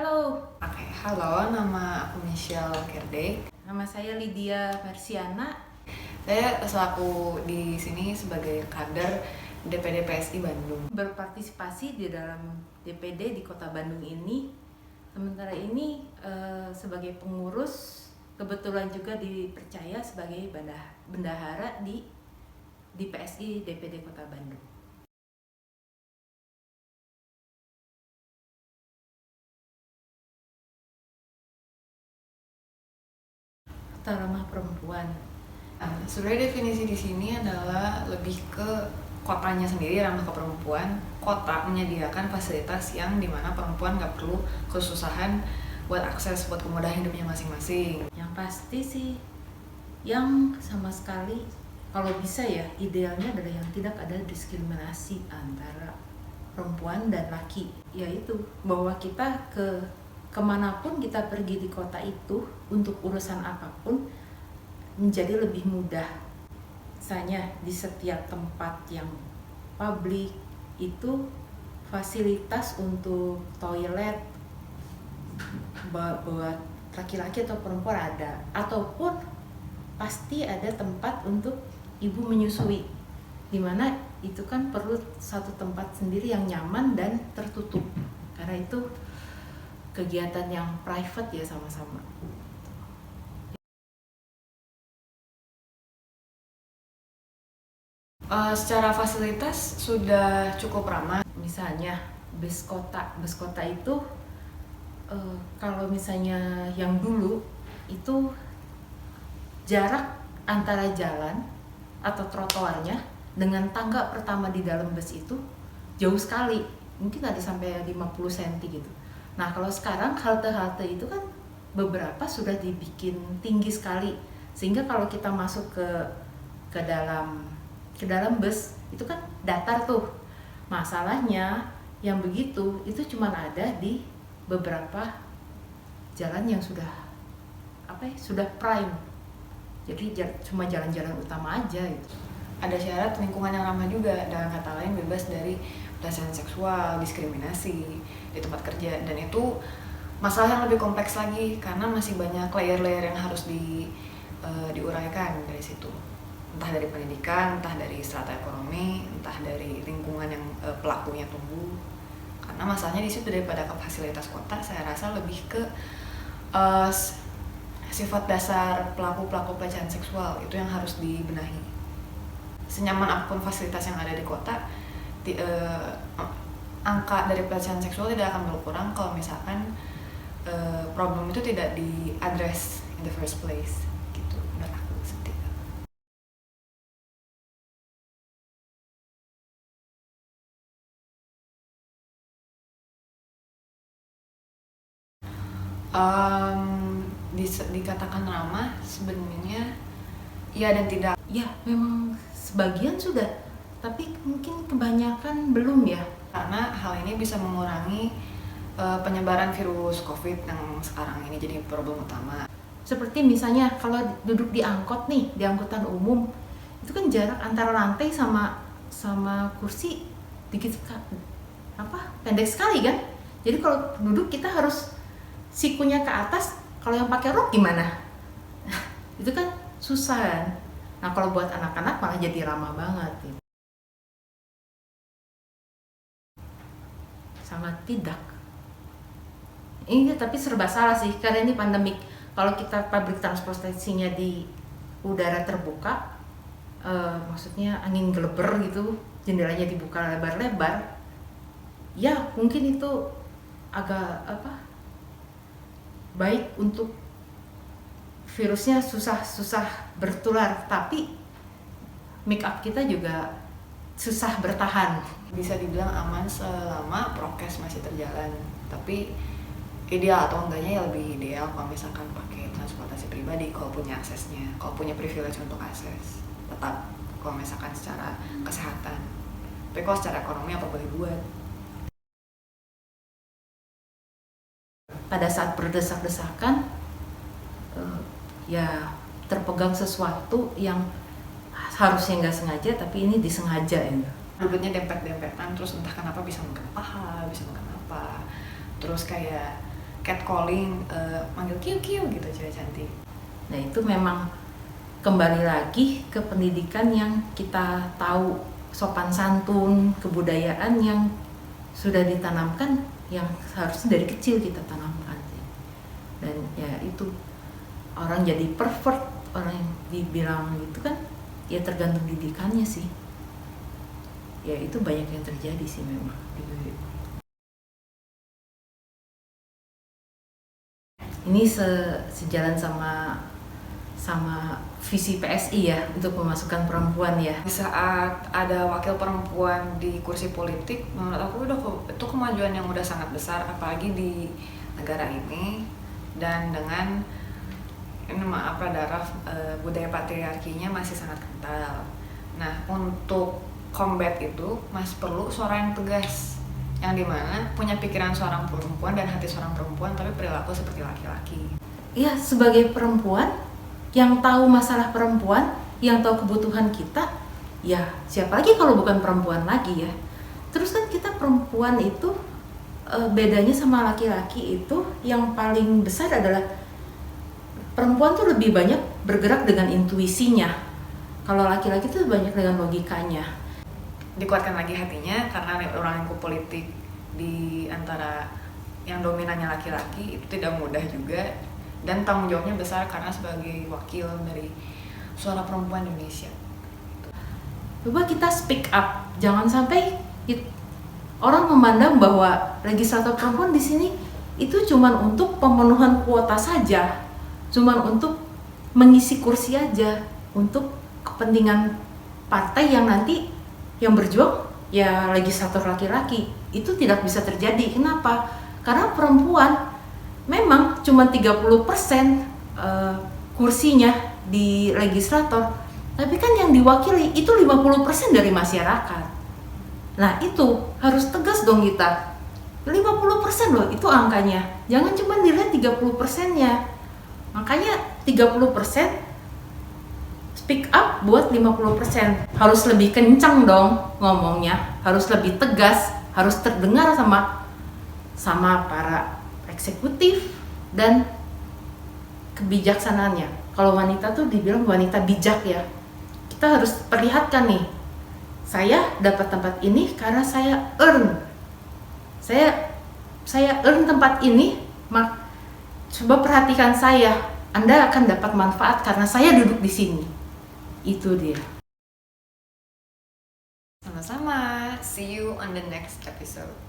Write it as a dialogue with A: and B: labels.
A: Halo,
B: Oke, halo, nama aku Michelle Kerde.
A: nama saya Lydia Marsiana.
B: Saya selaku di sini sebagai kader DPD PSI Bandung.
A: Berpartisipasi di dalam DPD di Kota Bandung ini. Sementara ini sebagai pengurus, kebetulan juga dipercaya sebagai bendahara di PSI DPD Kota Bandung. Kota Ramah Perempuan.
B: Sebenarnya definisi di sini adalah lebih ke kotanya sendiri, ramah ke perempuan. Kota menyediakan fasilitas yang dimana perempuan nggak perlu kesusahan buat akses, buat kemudahan hidupnya masing-masing.
A: Yang pasti sih, yang sama sekali kalau bisa ya, idealnya adalah yang tidak ada diskriminasi antara perempuan dan laki, yaitu bahwa kita kemanapun kita pergi di kota itu untuk urusan apapun menjadi lebih mudah. Misalnya di setiap tempat yang publik itu fasilitas untuk toilet buat laki-laki atau perempuan ada, ataupun pasti ada tempat untuk ibu menyusui, dimana itu kan perlu satu tempat sendiri yang nyaman dan tertutup, karena itu kegiatan yang private ya sama-sama.
B: Secara fasilitas sudah cukup ramah.
A: Misalnya bus kota itu kalau misalnya yang dulu itu jarak antara jalan atau trotoarnya dengan tangga pertama di dalam bus itu jauh sekali, mungkin ada sampai 50 cm gitu. Nah kalau sekarang halte-halte itu kan beberapa sudah dibikin tinggi sekali, sehingga kalau kita masuk ke dalam bus itu kan datar tuh. Masalahnya yang begitu itu cuma ada di beberapa jalan yang sudah prime, jadi cuma jalan-jalan utama aja gitu.
B: Ada syarat lingkungan yang ramah juga, dengan kata lain bebas dari pelecehan seksual, diskriminasi di tempat kerja, dan itu masalah yang lebih kompleks lagi karena masih banyak layer-layer yang harus diuraikan dari situ, entah dari pendidikan, entah dari strata ekonomi, entah dari lingkungan yang pelakunya tumbuh. Karena masalahnya di situ, daripada ke fasilitas kota, saya rasa lebih ke sifat dasar pelaku pelecehan seksual itu yang harus dibenahi. Senyaman apapun fasilitas yang ada di kota, angka dari pelecehan seksual tidak akan berkurang kalau misalkan problem itu tidak diadres in the first place, gitu menurut aku seperti itu. Dikatakan ramah sebenarnya iya dan tidak.
A: Ya memang sebagian sudah, tapi mungkin kebanyakan belum ya.
B: Karena hal ini bisa mengurangi penyebaran virus COVID yang sekarang ini jadi problem utama.
A: Seperti misalnya kalau duduk di angkot nih, di angkutan umum, itu kan jarak antara lantai sama kursi pendek sekali kan. Jadi kalau duduk kita harus sikunya ke atas. Kalau yang pakai rok gimana? Itu kan susah kan. Nah kalau buat anak-anak malah jadi ramah banget gitu. Sangat tidak. Ini tapi serba salah sih, karena ini pandemik. Kalau kita public transportasinya di udara terbuka, maksudnya angin geleber gitu, jendelanya dibuka lebar-lebar, ya mungkin itu agak baik untuk virusnya susah bertular, tapi make up kita juga susah bertahan.
B: Bisa dibilang aman selama prokes masih terjalan, tapi ideal atau enggaknya ya lebih ideal kalau misalkan pakai transportasi pribadi kalau punya aksesnya, kalau punya privilege untuk akses, tetap kalau misalkan secara kesehatan. Tapi kalau secara ekonomi apa boleh buat.
A: Pada saat berdesak-desakan, ya terpegang sesuatu yang harusnya nggak sengaja, tapi ini disengaja ya.
B: Rambutnya dempet-dempetan, terus entah kenapa bisa mengena paha, bisa mengena apa, terus kayak catcalling, manggil kiu kiu gitu cewek cantik.
A: Nah itu memang kembali lagi ke pendidikan yang kita tahu, sopan santun, kebudayaan yang sudah ditanamkan, yang seharusnya dari kecil kita tanamkan sih. Dan ya itu orang jadi pervert, orang yang dibilang gitu kan, ya tergantung didikannya sih. Ya itu banyak yang terjadi sih memang di ini sejalan sama visi PSI ya untuk memasukkan perempuan ya.
B: Di saat ada wakil perempuan di kursi politik, menurut aku itu kemajuan yang udah sangat besar, apalagi di negara ini. Dan dengan darah budaya patriarkinya masih sangat kental. Nah, untuk combat itu masih perlu suara yang tegas, yang dimana punya pikiran seorang perempuan dan hati seorang perempuan, tapi perilaku seperti laki-laki.
A: Ya, sebagai perempuan yang tahu masalah perempuan, yang tahu kebutuhan kita, ya siapa lagi kalau bukan perempuan lagi ya. Terus kan kita perempuan itu bedanya sama laki-laki itu yang paling besar adalah perempuan tuh lebih banyak bergerak dengan intuisinya. Kalau laki-laki tuh banyak dengan logikanya.
B: Dikuatkan lagi hatinya karena orang lingkup politik di antara yang dominannya laki-laki itu tidak mudah juga, dan tanggung jawabnya besar karena sebagai wakil dari suara perempuan Indonesia.
A: Coba kita speak up, jangan sampai orang memandang bahwa legislator perempuan di sini itu cuman untuk pemenuhan kuota saja, cuman untuk mengisi kursi aja, untuk kepentingan partai yang nanti yang berjuang ya legislator laki-laki. Itu tidak bisa terjadi. Kenapa? Karena perempuan memang cuma 30% kursinya di legislator, tapi kan yang diwakili itu 50% dari masyarakat. Nah itu harus tegas dong kita, 50% loh itu angkanya, jangan cuma dilihat 30%-nya. Makanya 30% speak up buat 50%, harus lebih kencang dong ngomongnya, harus lebih tegas, harus terdengar sama para eksekutif dan kebijaksanaannya. Kalau wanita tuh dibilang wanita bijak ya. Kita harus perlihatkan nih, saya dapat tempat ini karena saya earn. Saya earn tempat ini, coba perhatikan saya. Anda akan dapat manfaat karena saya duduk di sini. Itu dia.
B: Sama-sama. See you on the next episode.